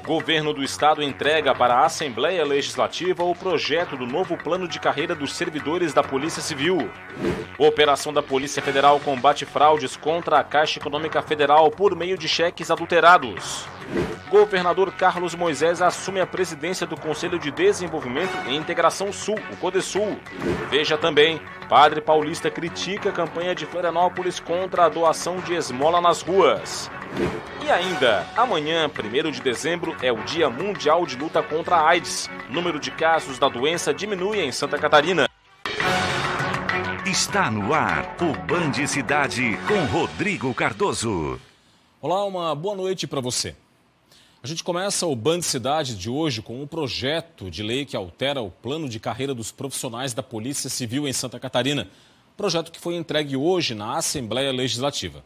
Governo do Estado entrega para a Assembleia Legislativa o projeto do novo plano de carreira dos servidores da Polícia Civil. Operação da Polícia Federal combate fraudes contra a Caixa Econômica Federal por meio de cheques adulterados. Governador Carlos Moisés assume a presidência do Conselho de Desenvolvimento e Integração Sul, o CODESUL. Veja também, Padre Paulista critica a campanha de Florianópolis contra a doação de esmola nas ruas. E ainda, amanhã, 1º de dezembro, é o Dia Mundial de Luta contra a AIDS. O número de casos da doença diminui em Santa Catarina. Está no ar o Band Cidade com Rodrigo Cardoso. Olá, uma boa noite para você. A gente começa o Band Cidade de hoje com um projeto de lei que altera o plano de carreira dos profissionais da Polícia Civil em Santa Catarina. Projeto que foi entregue hoje na Assembleia Legislativa.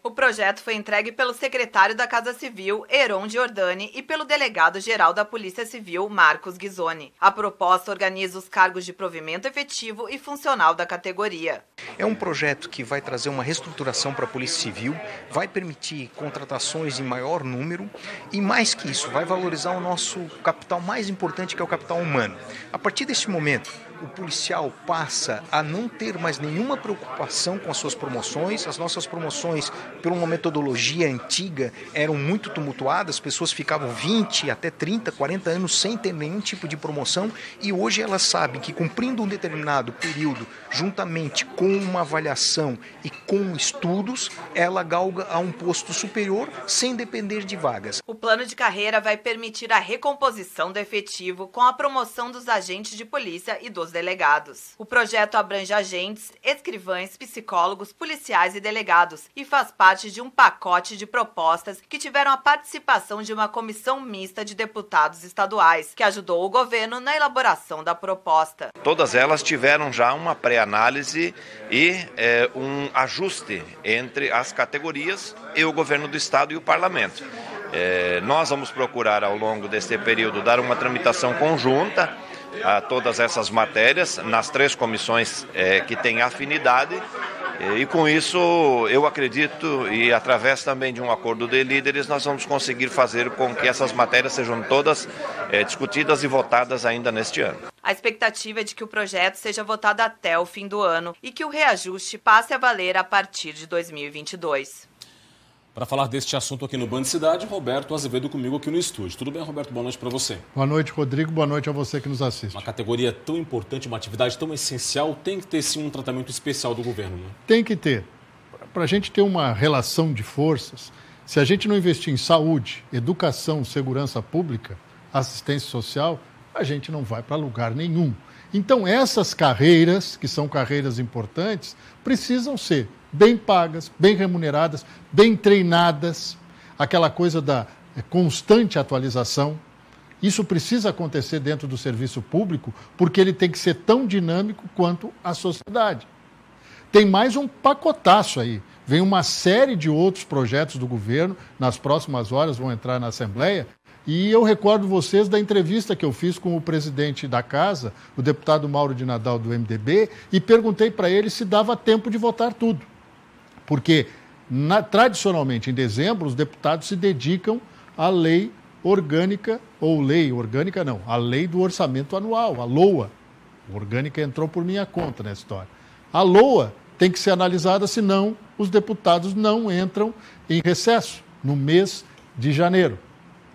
O projeto foi entregue pelo secretário da Casa Civil, Heron Giordani, e pelo delegado-geral da Polícia Civil, Marcos Ghisoni. A proposta organiza os cargos de provimento efetivo e funcional da categoria. É um projeto que vai trazer uma reestruturação para a Polícia Civil, vai permitir contratações em maior número e, mais que isso, vai valorizar o nosso capital mais importante, que é o capital humano. A partir deste momento, o policial passa a não ter mais nenhuma preocupação com as suas promoções. As nossas promoções, por uma metodologia antiga, eram muito tumultuadas, as pessoas ficavam 20 até 30, 40 anos sem ter nenhum tipo de promoção, e hoje elas sabem que, cumprindo um determinado período, juntamente com uma avaliação e com estudos, ela galga a um posto superior sem depender de vagas. O plano de carreira vai permitir a recomposição do efetivo com a promoção dos agentes de polícia e dos delegados. O projeto abrange agentes, escrivães, psicólogos, policiais e delegados e faz parte de um pacote de propostas que tiveram a participação de uma comissão mista de deputados estaduais, que ajudou o governo na elaboração da proposta. Todas elas tiveram já uma pré-análise e um ajuste entre as categorias e o governo do estado e o parlamento. Nós vamos procurar, ao longo deste período, dar uma tramitação conjunta a todas essas matérias, nas 3 comissões que têm afinidade, e com isso eu acredito, e através também de um acordo de líderes, nós vamos conseguir fazer com que essas matérias sejam todas discutidas e votadas ainda neste ano. A expectativa é de que o projeto seja votado até o fim do ano e que o reajuste passe a valer a partir de 2022. Para falar deste assunto aqui no Band Cidade, Roberto Azevedo comigo aqui no estúdio. Tudo bem, Roberto? Boa noite para você. Boa noite, Rodrigo. Boa noite a você que nos assiste. Uma categoria tão importante, uma atividade tão essencial, tem que ter sim um tratamento especial do governo, né? Tem que ter. Para a gente ter uma relação de forças, se a gente não investir em saúde, educação, segurança pública, assistência social, a gente não vai para lugar nenhum. Então, essas carreiras, que são carreiras importantes, precisam ser bem pagas, bem remuneradas, bem treinadas, aquela coisa da constante atualização. Isso precisa acontecer dentro do serviço público, porque ele tem que ser tão dinâmico quanto a sociedade. Tem mais um pacotaço aí. Vem uma série de outros projetos do governo, nas próximas horas vão entrar na Assembleia, e eu recordo vocês da entrevista que eu fiz com o presidente da Casa, o deputado Mauro de Nadal, do MDB, e perguntei para ele se dava tempo de votar tudo. Porque, tradicionalmente, em dezembro, os deputados se dedicam à lei orgânica, ou lei orgânica não, a lei do orçamento anual, a LOA. A orgânica entrou por minha conta nessa história. A LOA tem que ser analisada, senão os deputados não entram em recesso no mês de janeiro.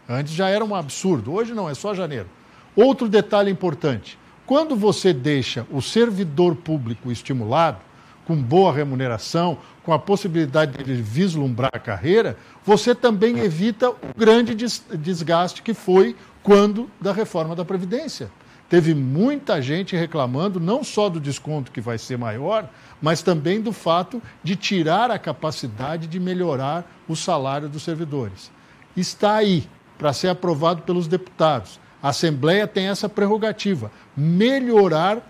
Antes já era um absurdo, hoje não, é só janeiro. Outro detalhe importante, quando você deixa o servidor público estimulado, com boa remuneração, com a possibilidade de vislumbrar a carreira, você também evita o grande desgaste que foi quando da reforma da Previdência. Teve muita gente reclamando, não só do desconto que vai ser maior, mas também do fato de tirar a capacidade de melhorar o salário dos servidores. Está aí, para ser aprovado pelos deputados. A Assembleia tem essa prerrogativa, melhorar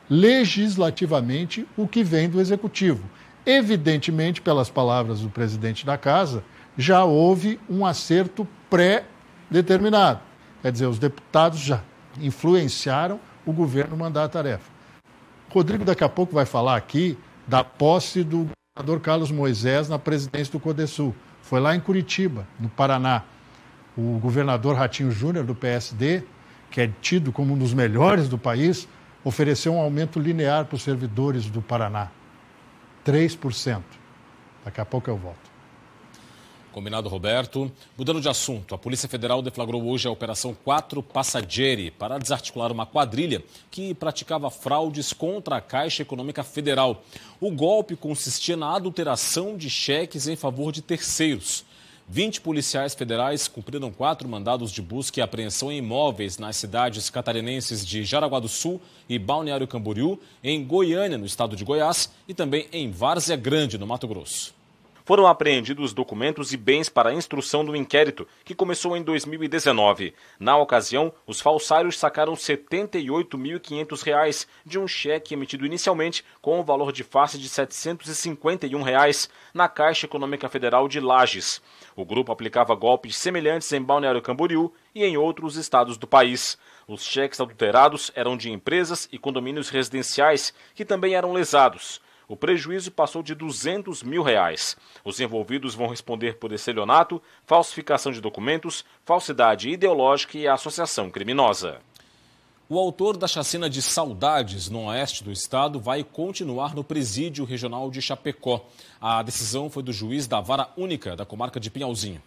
legislativamente o que vem do Executivo. Evidentemente, pelas palavras do presidente da Casa, já houve um acerto pré-determinado. Quer dizer, os deputados já influenciaram o governo mandato-tarefa. Rodrigo daqui a pouco vai falar aqui da posse do governador Carlos Moisés na presidência do CODESUL. Foi lá em Curitiba, no Paraná. O governador Ratinho Júnior, do PSD, que é tido como um dos melhores do país, ofereceu um aumento linear para os servidores do Paraná. 3%. Daqui a pouco eu volto. Combinado, Roberto. Mudando de assunto, a Polícia Federal deflagrou hoje a Operação 4 Passaggeri para desarticular uma quadrilha que praticava fraudes contra a Caixa Econômica Federal. O golpe consistia na adulteração de cheques em favor de terceiros. 20 policiais federais cumpriram 4 mandados de busca e apreensão em imóveis nas cidades catarinenses de Jaraguá do Sul e Balneário Camboriú, em Goiânia, no estado de Goiás, e também em Várzea Grande, no Mato Grosso. Foram apreendidos documentos e bens para a instrução do inquérito, que começou em 2019. Na ocasião, os falsários sacaram R$ 78.500 de um cheque emitido inicialmente com o valor de face de R$ 751 na Caixa Econômica Federal de Lages. O grupo aplicava golpes semelhantes em Balneário Camboriú e em outros estados do país. Os cheques adulterados eram de empresas e condomínios residenciais, que também eram lesados. O prejuízo passou de R$ 200 mil. Os envolvidos vão responder por estelionato, falsificação de documentos, falsidade ideológica e associação criminosa. O autor da chacina de Saudades, no oeste do estado, vai continuar no presídio regional de Chapecó. A decisão foi do juiz da Vara Única da comarca de Pinhalzinho.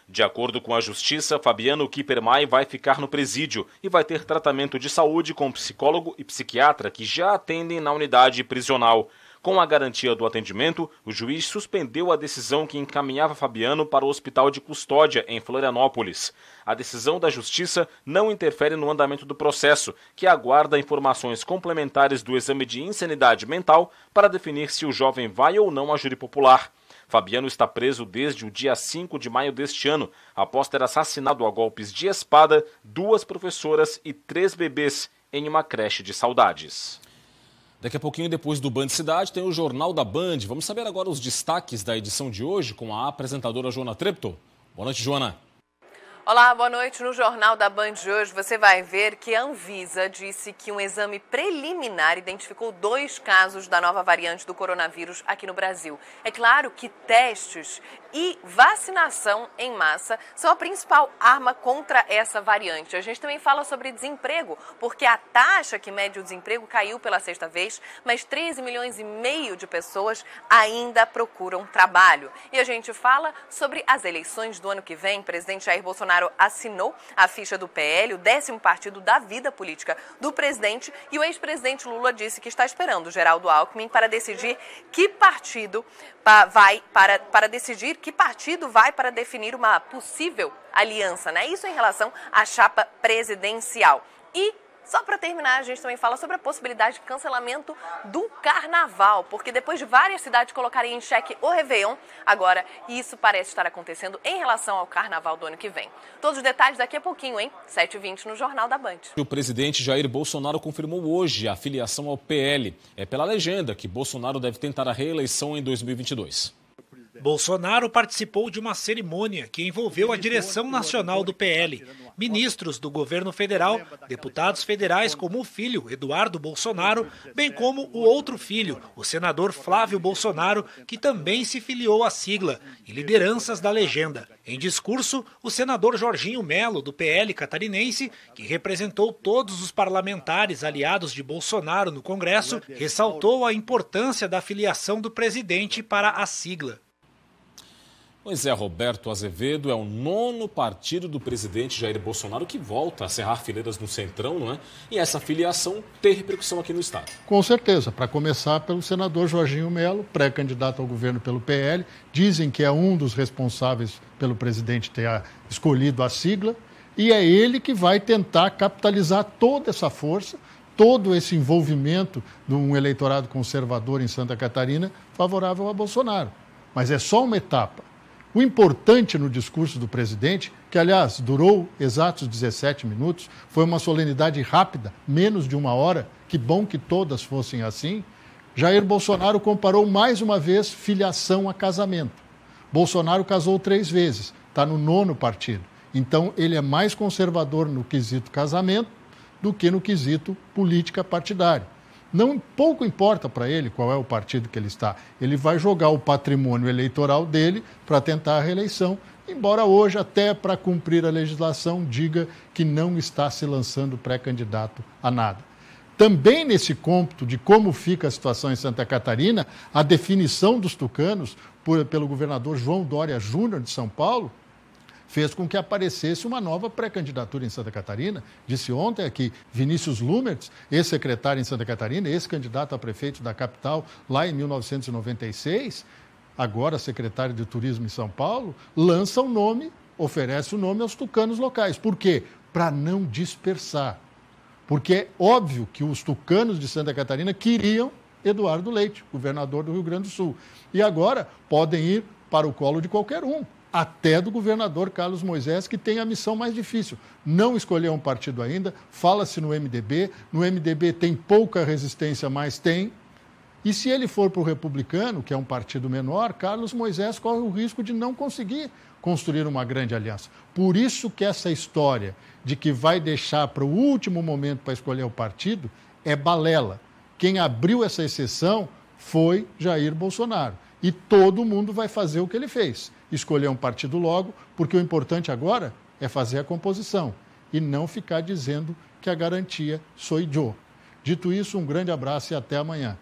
De acordo com a Justiça, Fabiano Kippermay vai ficar no presídio e vai ter tratamento de saúde com psicólogo e psiquiatra que já atendem na unidade prisional. Com a garantia do atendimento, o juiz suspendeu a decisão que encaminhava Fabiano para o Hospital de Custódia, em Florianópolis. A decisão da Justiça não interfere no andamento do processo, que aguarda informações complementares do exame de insanidade mental para definir se o jovem vai ou não à júri popular. Fabiano está preso desde o dia 5 de maio deste ano, após ter assassinado a golpes de espada 2 professoras e 3 bebês em uma creche de Saudades. Daqui a pouquinho, depois do Band Cidade, tem o Jornal da Band. Vamos saber agora os destaques da edição de hoje com a apresentadora Joana Treptow. Boa noite, Joana. Olá, boa noite. No Jornal da Band de hoje você vai ver que a Anvisa disse que um exame preliminar identificou 2 casos da nova variante do coronavírus aqui no Brasil. É claro que testes e vacinação em massa são a principal arma contra essa variante. A gente também fala sobre desemprego, porque a taxa que mede o desemprego caiu pela 6ª vez, mas 13,5 milhões de pessoas ainda procuram trabalho. E a gente fala sobre as eleições do ano que vem. O presidente Jair Bolsonaro assinou a ficha do PL, o 10º partido da vida política do presidente, e o ex-presidente Lula disse que está esperando o Geraldo Alckmin para decidir que partido vai para definir uma possível aliança, né? Isso em relação à chapa presidencial. E só para terminar, a gente também fala sobre a possibilidade de cancelamento do carnaval, porque depois de várias cidades colocarem em xeque o Réveillon, agora isso parece estar acontecendo em relação ao carnaval do ano que vem. Todos os detalhes daqui a pouquinho, hein? 7h20 no Jornal da Band. O presidente Jair Bolsonaro confirmou hoje a filiação ao PL. É pela legenda que Bolsonaro deve tentar a reeleição em 2022. Bolsonaro participou de uma cerimônia que envolveu a direção nacional do PL, ministros do governo federal, deputados federais como o filho, Eduardo Bolsonaro, bem como o outro filho, o senador Flávio Bolsonaro, que também se filiou à sigla, e lideranças da legenda. Em discurso, o senador Jorginho Melo, do PL catarinense, que representou todos os parlamentares aliados de Bolsonaro no Congresso, ressaltou a importância da filiação do presidente para a sigla. Pois é, Roberto Azevedo é o 9º partido do presidente Jair Bolsonaro que volta a cerrar fileiras no Centrão, não é? E essa filiação tem repercussão aqui no estado. Com certeza, para começar pelo senador Jorginho Melo, pré-candidato ao governo pelo PL. Dizem que é um dos responsáveis pelo presidente ter escolhido a sigla. E é ele que vai tentar capitalizar toda essa força, todo esse envolvimento de um eleitorado conservador em Santa Catarina favorável a Bolsonaro. Mas é só uma etapa. O importante no discurso do presidente, que aliás durou exatos 17 minutos, foi uma solenidade rápida, menos de 1 hora, que bom que todas fossem assim. Jair Bolsonaro comparou mais uma vez filiação a casamento. Bolsonaro casou 3 vezes, está no 9º partido. Então ele é mais conservador no quesito casamento do que no quesito política partidária. Pouco importa para ele qual é o partido que ele está. Ele vai jogar o patrimônio eleitoral dele para tentar a reeleição embora hoje, até para cumprir a legislação, diga que não está se lançando pré-candidato a nada. Também nesse cômputo de como fica a situação em Santa Catarina, a definição dos tucanos pelo governador João Dória Júnior de São Paulo fez com que aparecesse uma nova pré-candidatura em Santa Catarina. Disse ontem aqui Vinícius Lumertz, ex-secretário em Santa Catarina, ex-candidato a prefeito da capital lá em 1996, agora secretário de Turismo em São Paulo, lança o nome, oferece o nome aos tucanos locais. Por quê? Para não dispersar. Porque é óbvio que os tucanos de Santa Catarina queriam Eduardo Leite, governador do Rio Grande do Sul. E agora podem ir para o colo de qualquer um, até do governador Carlos Moisés, que tem a missão mais difícil. Não escolheu um partido ainda, fala-se no MDB tem pouca resistência, mas tem. E se ele for para o Republicano, que é um partido menor, Carlos Moisés corre o risco de não conseguir construir uma grande aliança. Por isso que essa história de que vai deixar para o último momento para escolher o partido é balela. Quem abriu essa exceção foi Jair Bolsonaro. E todo mundo vai fazer o que ele fez. Escolher um partido logo, porque o importante agora é fazer a composição e não ficar dizendo que a garantia sou eu. Dito isso, um grande abraço e até amanhã.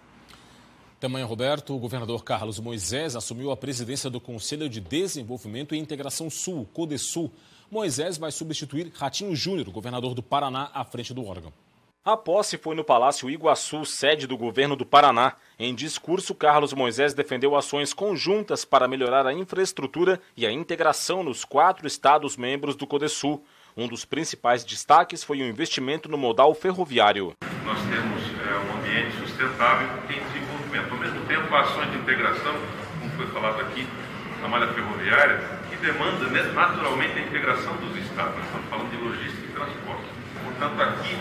Até amanhã, Roberto. O governador Carlos Moisés assumiu a presidência do Conselho de Desenvolvimento e Integração Sul, CODESUL. Moisés vai substituir Ratinho Júnior, governador do Paraná, à frente do órgão. A posse foi no Palácio Iguaçu, sede do governo do Paraná. Em discurso, Carlos Moisés defendeu ações conjuntas para melhorar a infraestrutura e a integração nos 4 estados membros do CODESUL. Um dos principais destaques foi o investimento no modal ferroviário. Nós temos um ambiente sustentável em desenvolvimento. Ao mesmo tempo, ações de integração, como foi falado aqui, na malha ferroviária, que demanda naturalmente a integração dos estados. Nós estamos falando de logística e transporte. Portanto, aqui,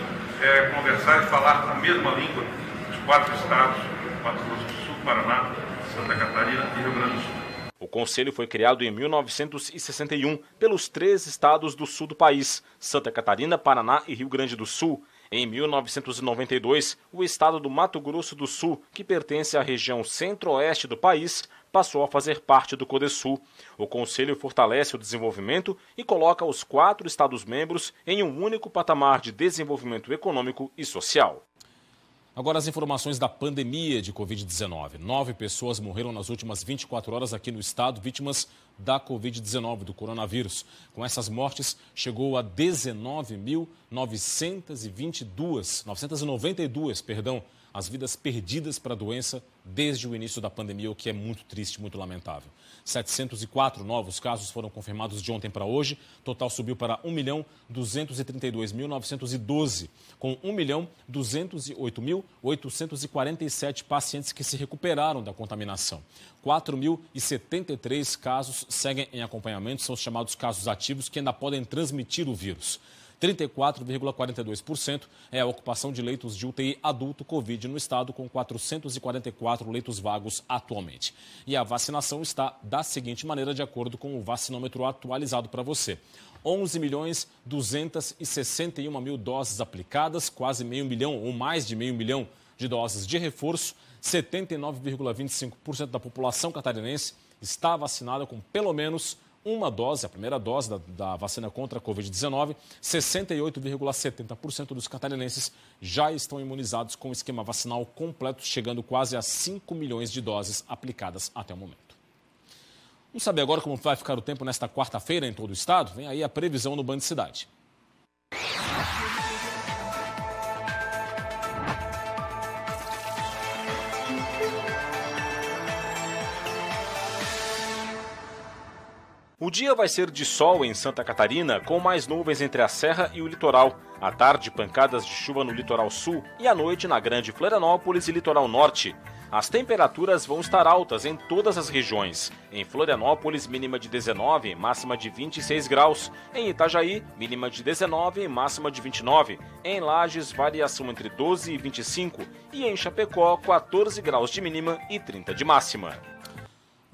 conversar e falar a mesma língua dos 4 estados, Mato Grosso do Sul, Paraná, Santa Catarina e Rio Grande do Sul. O conselho foi criado em 1961 pelos 3 estados do sul do país, Santa Catarina, Paraná e Rio Grande do Sul. Em 1992, o estado do Mato Grosso do Sul, que pertence à região centro-oeste do país, passou a fazer parte do CODESUL. O Conselho fortalece o desenvolvimento e coloca os 4 Estados-membros em um único patamar de desenvolvimento econômico e social. Agora as informações da pandemia de Covid-19. 9 pessoas morreram nas últimas 24 horas aqui no estado, vítimas da Covid-19, do coronavírus. Com essas mortes, chegou a 992 as vidas perdidas para a doença desde o início da pandemia, o que é muito triste, muito lamentável. 704 novos casos foram confirmados de ontem para hoje. Total subiu para 1.232.912, com 1.208.847 pacientes que se recuperaram da contaminação. 4.073 casos seguem em acompanhamento, são os chamados casos ativos que ainda podem transmitir o vírus. 34,42% é a ocupação de leitos de UTI adulto Covid no estado, com 444 leitos vagos atualmente. E a vacinação está da seguinte maneira, de acordo com o vacinômetro atualizado para você. 11.261.000 doses aplicadas, quase meio milhão ou mais de meio milhão de doses de reforço. 79,25% da população catarinense está vacinada com pelo menos uma dose, a primeira dose da vacina contra a Covid-19, 68,70% dos catarinenses já estão imunizados com o esquema vacinal completo, chegando quase a 5 milhões de doses aplicadas até o momento. Vamos saber agora como vai ficar o tempo nesta quarta-feira em todo o estado? Vem aí a previsão no Band Cidade. O dia vai ser de sol em Santa Catarina, com mais nuvens entre a serra e o litoral. À tarde, pancadas de chuva no litoral sul e à noite na Grande Florianópolis e litoral norte. As temperaturas vão estar altas em todas as regiões. Em Florianópolis, mínima de 19, máxima de 26 graus. Em Itajaí, mínima de 19 e máxima de 29. Em Lages, variação entre 12 e 25. E em Chapecó, 14 graus de mínima e 30 de máxima.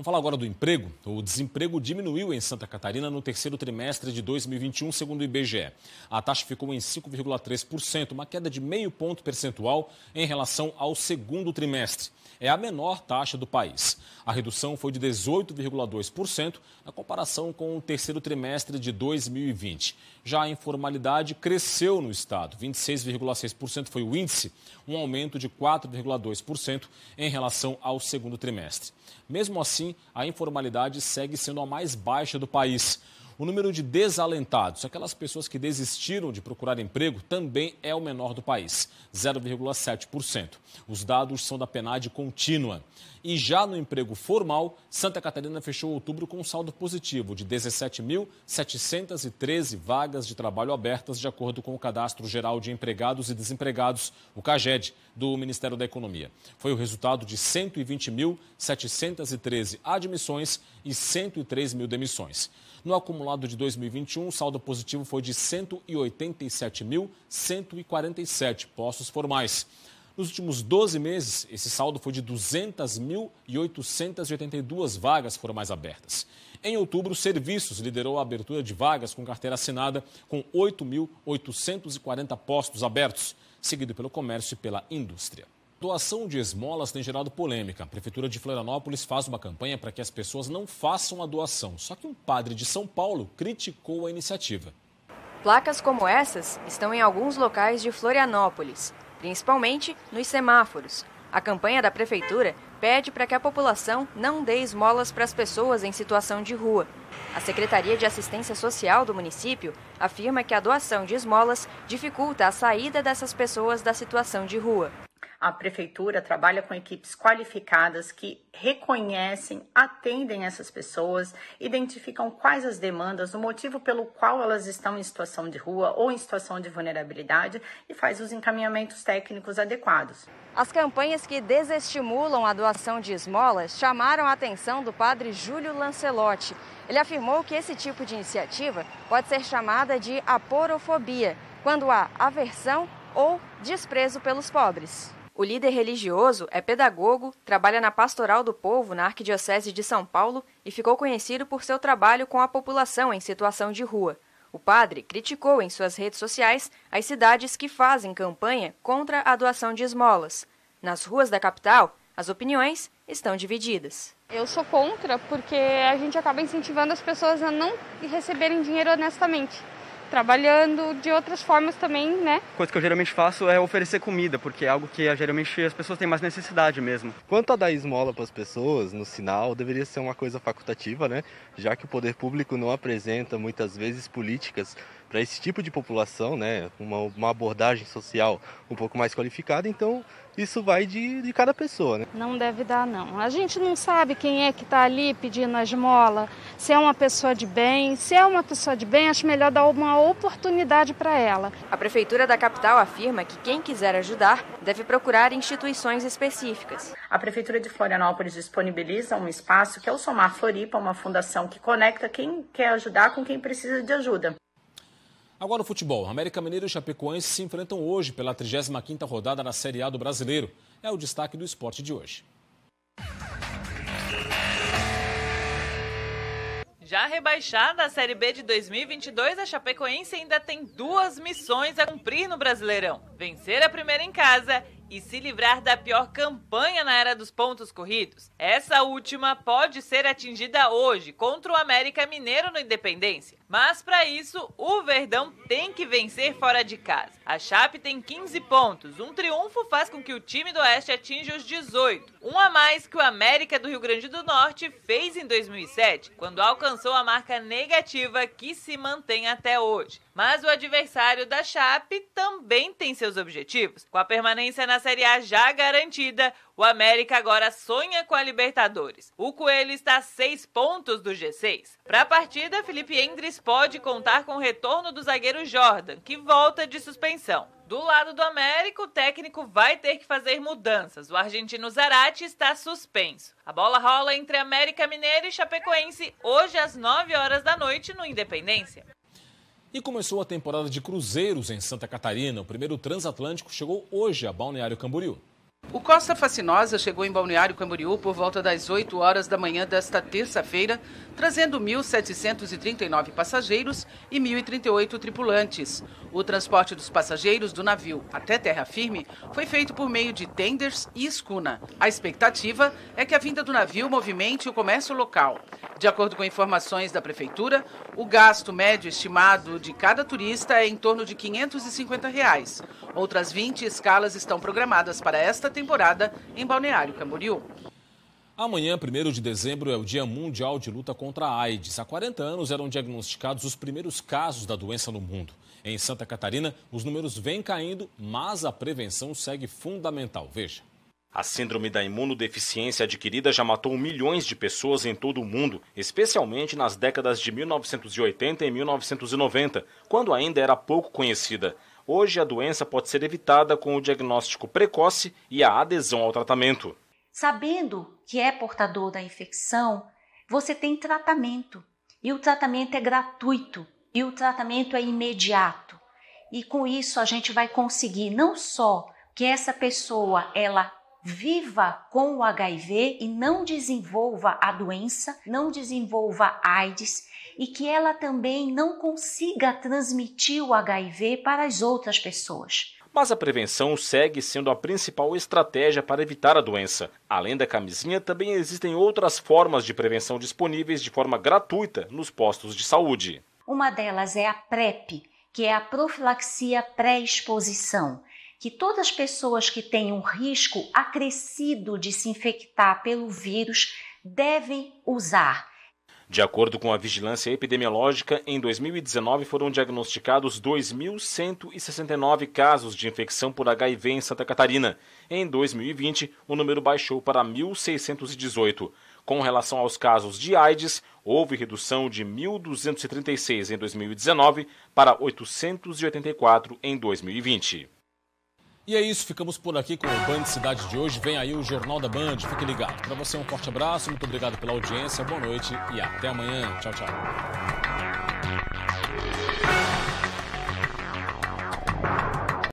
Vamos falar agora do emprego. O desemprego diminuiu em Santa Catarina no terceiro trimestre de 2021, segundo o IBGE. A taxa ficou em 5,3%, uma queda de meio ponto percentual em relação ao segundo trimestre. É a menor taxa do país. A redução foi de 18,2% na comparação com o terceiro trimestre de 2020. Já a informalidade cresceu no estado. 26,6% foi o índice, um aumento de 4,2% em relação ao segundo trimestre. Mesmo assim, a informalidade segue sendo a mais baixa do país. O número de desalentados, aquelas pessoas que desistiram de procurar emprego, também é o menor do país, 0,7%. Os dados são da PNAD contínua. E já no emprego formal, Santa Catarina fechou outubro com um saldo positivo de 17.713 vagas de trabalho abertas, de acordo com o Cadastro Geral de Empregados e Desempregados, o CAGED, do Ministério da Economia. Foi o resultado de 120.713 admissões e 103 mil demissões. No acumulado de 2021, o saldo positivo foi de 187.147 postos formais. Nos últimos 12 meses, esse saldo foi de 200.882 vagas formais abertas. Em outubro, Serviços liderou a abertura de vagas com carteira assinada, com 8.840 postos abertos, seguido pelo comércio e pela indústria. Doação de esmolas tem gerado polêmica. A Prefeitura de Florianópolis faz uma campanha para que as pessoas não façam a doação. Só que um padre de São Paulo criticou a iniciativa. Placas como essas estão em alguns locais de Florianópolis, principalmente nos semáforos. A campanha da Prefeitura pede para que a população não dê esmolas para as pessoas em situação de rua. A Secretaria de Assistência Social do município afirma que a doação de esmolas dificulta a saída dessas pessoas da situação de rua. A Prefeitura trabalha com equipes qualificadas que reconhecem, atendem essas pessoas, identificam quais as demandas, o motivo pelo qual elas estão em situação de rua ou em situação de vulnerabilidade e faz os encaminhamentos técnicos adequados. As campanhas que desestimulam a doação de esmolas chamaram a atenção do padre Júlio Lancelotti. Ele afirmou que esse tipo de iniciativa pode ser chamada de aporofobia, quando há aversão ou desprezo pelos pobres. O líder religioso é pedagogo, trabalha na Pastoral do Povo, na Arquidiocese de São Paulo, e ficou conhecido por seu trabalho com a população em situação de rua. O padre criticou em suas redes sociais as cidades que fazem campanha contra a doação de esmolas. Nas ruas da capital, as opiniões estão divididas. Eu sou contra porque a gente acaba incentivando as pessoas a não receberem dinheiro honestamente. Trabalhando de outras formas também, né? Coisa que eu geralmente faço é oferecer comida, porque é algo que geralmente as pessoas têm mais necessidade mesmo. Quanto a dar esmola para as pessoas no sinal, deveria ser uma coisa facultativa, né? Já que o poder público não apresenta muitas vezes políticas para esse tipo de população, né? Uma abordagem social um pouco mais qualificada, então isso vai de cada pessoa, né? Não deve dar, não. A gente não sabe quem é que está ali pedindo a esmola, se é uma pessoa de bem. Se é uma pessoa de bem, acho melhor dar uma oportunidade para ela. A Prefeitura da capital afirma que quem quiser ajudar deve procurar instituições específicas. A Prefeitura de Florianópolis disponibiliza um espaço que é o Somar Floripa, uma fundação que conecta quem quer ajudar com quem precisa de ajuda. Agora o futebol. América Mineiro e Chapecoense se enfrentam hoje pela 35ª rodada da Série A do Brasileiro. É o destaque do esporte de hoje. Já rebaixada a Série B de 2022, a Chapecoense ainda tem 2 missões a cumprir no Brasileirão. Vencer a primeira em casa e se livrar da pior campanha na era dos pontos corridos. Essa última pode ser atingida hoje contra o América Mineiro no Independência. Mas para isso, o Verdão tem que vencer fora de casa. A Chape tem 15 pontos. Um triunfo faz com que o time do Oeste atinja os 18. Um a mais que o América do Rio Grande do Norte fez em 2007, quando alcançou a marca negativa que se mantém até hoje. Mas o adversário da Chape também tem seus objetivos. Com a permanência na Série A já garantida, o América agora sonha com a Libertadores. O Coelho está a 6 pontos do G6. Para a partida, Felipe Endres pode contar com o retorno do zagueiro Jordan, que volta de suspensão. Do lado do América, o técnico vai ter que fazer mudanças. O argentino Zarate está suspenso. A bola rola entre América Mineiro e Chapecoense hoje às 9 horas da noite no Independência. E começou a temporada de cruzeiros em Santa Catarina. O primeiro transatlântico chegou hoje a Balneário Camboriú. O Costa Fascinosa chegou em Balneário Camboriú por volta das 8 horas da manhã desta terça-feira, trazendo 1.739 passageiros e 1.038 tripulantes. O transporte dos passageiros do navio até terra firme foi feito por meio de tenders e escuna. A expectativa é que a vinda do navio movimente o comércio local. De acordo com informações da Prefeitura, o gasto médio estimado de cada turista é em torno de R$ 550. Outras 20 escalas estão programadas para esta temporada em Balneário Camboriú. Amanhã, 1º de dezembro, é o Dia Mundial de Luta contra a AIDS. Há 40 anos eram diagnosticados os primeiros casos da doença no mundo. Em Santa Catarina, os números vêm caindo, mas a prevenção segue fundamental. Veja. A síndrome da imunodeficiência adquirida já matou milhões de pessoas em todo o mundo, especialmente nas décadas de 1980 e 1990, quando ainda era pouco conhecida. Hoje, a doença pode ser evitada com o diagnóstico precoce e a adesão ao tratamento. Sabendo que é portador da infecção, você tem tratamento. E o tratamento é gratuito. E o tratamento é imediato. E com isso a gente vai conseguir não só que essa pessoa ela viva com o HIV e não desenvolva a doença, não desenvolva AIDS e que ela também não consiga transmitir o HIV para as outras pessoas. Mas a prevenção segue sendo a principal estratégia para evitar a doença. Além da camisinha, também existem outras formas de prevenção disponíveis de forma gratuita nos postos de saúde. Uma delas é a PrEP, que é a profilaxia pré-exposição, que todas as pessoas que têm um risco acrescido de se infectar pelo vírus devem usar. De acordo com a Vigilância Epidemiológica, em 2019 foram diagnosticados 2.169 casos de infecção por HIV em Santa Catarina. Em 2020, o número baixou para 1.618. Com relação aos casos de AIDS, houve redução de 1.236 em 2019 para 884 em 2020. E é isso, ficamos por aqui com o Band Cidade de hoje. Vem aí o Jornal da Band, fique ligado. Para você um forte abraço, muito obrigado pela audiência, boa noite e até amanhã. Tchau, tchau.